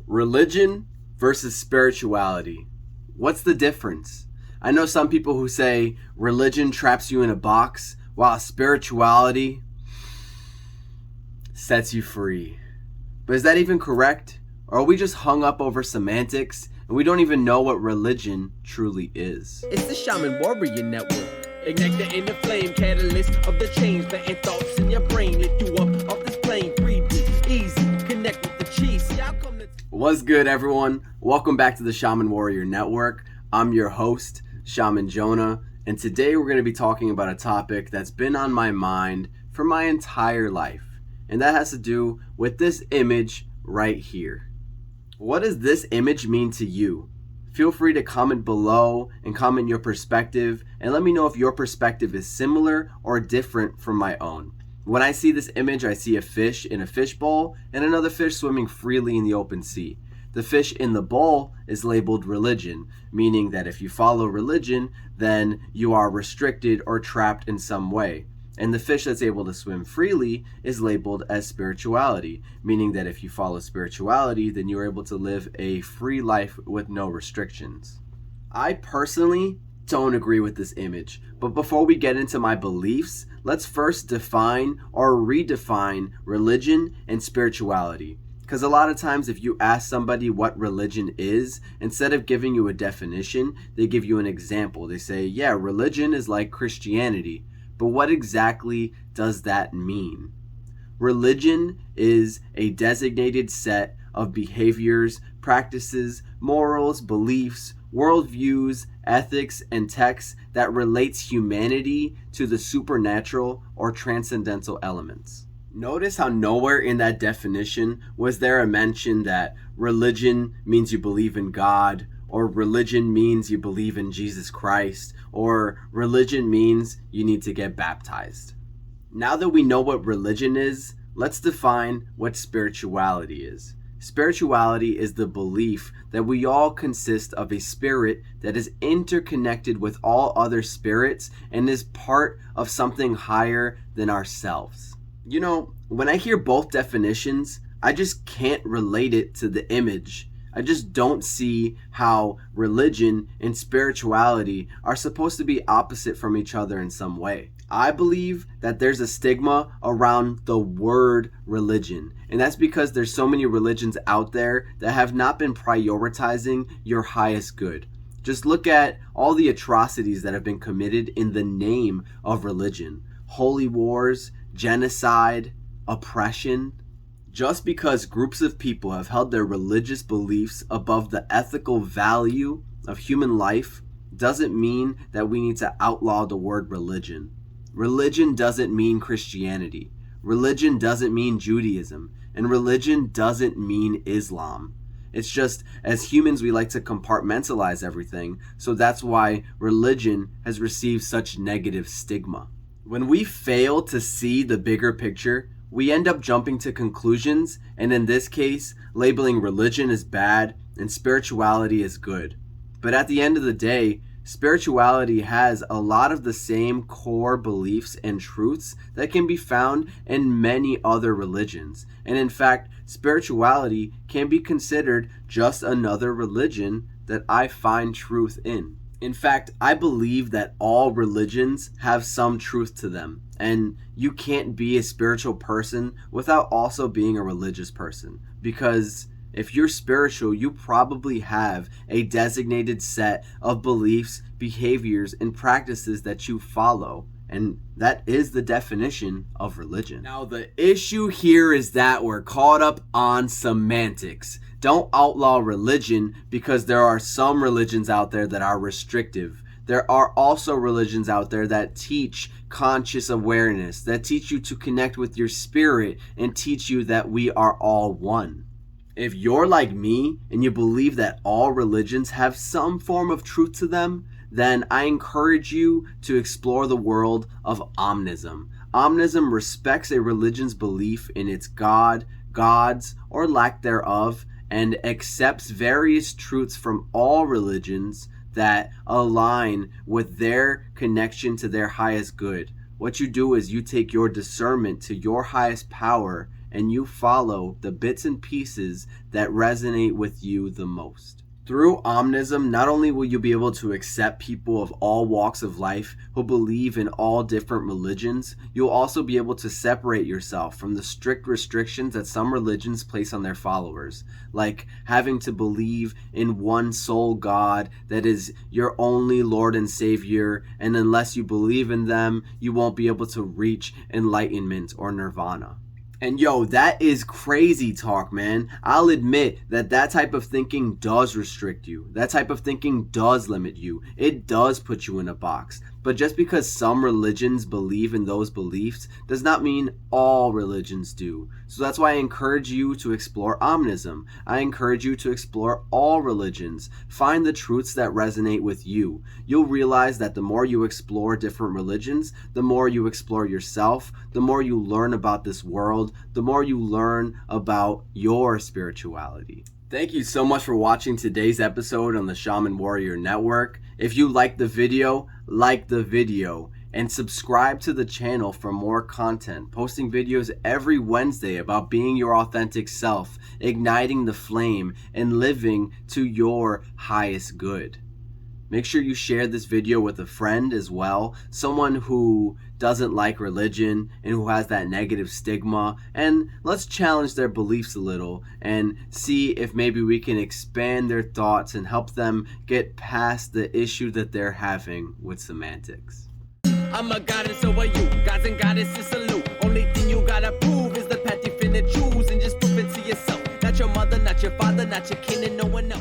Religion versus spirituality. What's the difference? I know some people who say religion traps you in a box while spirituality sets you free. But is that even correct? Or are we just hung up over semantics and we don't even know what religion truly is? It's the Shaman Warrior Network. Ignite the inner flame, catalyst of the change, planting thoughts in your brain. Lift you up off this plane, breathe easy, connect with the cheese. What's good, everyone? Welcome back to the Shaman Warrior Network. I'm your host, Shaman Jona, and today we're going to be talking about a topic that's been on my mind for my entire life, and that has to do with this image right here. What does this image mean to you? Feel free to comment below and comment your perspective and let me know if your perspective is similar or different from my own. When I see this image, I see a fish in a fishbowl and another fish swimming freely in the open sea. The fish in the bowl is labeled religion, meaning that if you follow religion, then you are restricted or trapped in some way. And the fish that's able to swim freely is labeled as spirituality, meaning that if you follow spirituality, then you're able to live a free life with no restrictions. I personally don't agree with this image, but before we get into my beliefs, let's first define or redefine religion and spirituality. Because a lot of times if you ask somebody what religion is, instead of giving you a definition, they give you an example. They say, yeah, religion is like Christianity. But what exactly does that mean? Religion is a designated set of behaviors, practices, morals, beliefs, worldviews, ethics, and texts that relates humanity to the supernatural or transcendental elements. Notice how nowhere in that definition was there a mention that religion means you believe in God, or religion means you believe in Jesus Christ, or religion means you need to get baptized. Now that we know what religion is, let's define what spirituality is. Spirituality is the belief that we all consist of a spirit that is interconnected with all other spirits and is part of something higher than ourselves. You know, when I hear both definitions, I just can't relate it to the image. I just don't see how religion and spirituality are supposed to be opposite from each other in some way. I believe that there's a stigma around the word religion, and that's because there's so many religions out there that have not been prioritizing your highest good. Just look at all the atrocities that have been committed in the name of religion. Holy wars, genocide, oppression. Just because groups of people have held their religious beliefs above the ethical value of human life doesn't mean that we need to outlaw the word religion. Religion doesn't mean Christianity. Religion doesn't mean Judaism. And religion doesn't mean Islam. It's just, as humans, we like to compartmentalize everything, so that's why religion has received such negative stigma. When we fail to see the bigger picture, we end up jumping to conclusions, and in this case, labeling religion as bad and spirituality as good. But at the end of the day, spirituality has a lot of the same core beliefs and truths that can be found in many other religions. And in fact, spirituality can be considered just another religion that I find truth in. In fact, I believe that all religions have some truth to them, and you can't be a spiritual person without also being a religious person. Because if you're spiritual, you probably have a designated set of beliefs, behaviors, and practices that you follow. And that is the definition of religion. Now, the issue here is that we're caught up on semantics. Don't outlaw religion because there are some religions out there that are restrictive. There are also religions out there that teach conscious awareness, that teach you to connect with your spirit and teach you that we are all one. If you're like me and you believe that all religions have some form of truth to them, then I encourage you to explore the world of omnism. Omnism respects a religion's belief in its God, gods, or lack thereof, and accepts various truths from all religions that align with their connection to their highest good. What you do is you take your discernment to your highest power and you follow the bits and pieces that resonate with you the most. Through omnism, not only will you be able to accept people of all walks of life who believe in all different religions, you'll also be able to separate yourself from the strict restrictions that some religions place on their followers, like having to believe in one sole God that is your only Lord and Savior, and unless you believe in them, you won't be able to reach enlightenment or nirvana. And yo, that is crazy talk, man. I'll admit that type of thinking does restrict you. That type of thinking does limit you. It does put you in a box. But just because some religions believe in those beliefs does not mean all religions do. So that's why I encourage you to explore omnism. I encourage you to explore all religions. Find the truths that resonate with you. You'll realize that the more you explore different religions, the more you explore yourself, the more you learn about this world, the more you learn about your spirituality. Thank you so much for watching today's episode on the Shaman Warrior Network. If you liked the video, like the video, and subscribe to the channel for more content. Posting videos every Wednesday about being your authentic self, igniting the flame, and living to your highest good. Make sure you share this video with a friend as well, someone who doesn't like religion and who has that negative stigma, and let's challenge their beliefs a little and see if maybe we can expand their thoughts and help them get past the issue that they're having with semantics. I'm a god and so are you. Gods and goddesses salute. Only thing you gotta prove is the path you finna choose, and just prove it to yourself. Not your mother, not your father, not your kin, and no one else.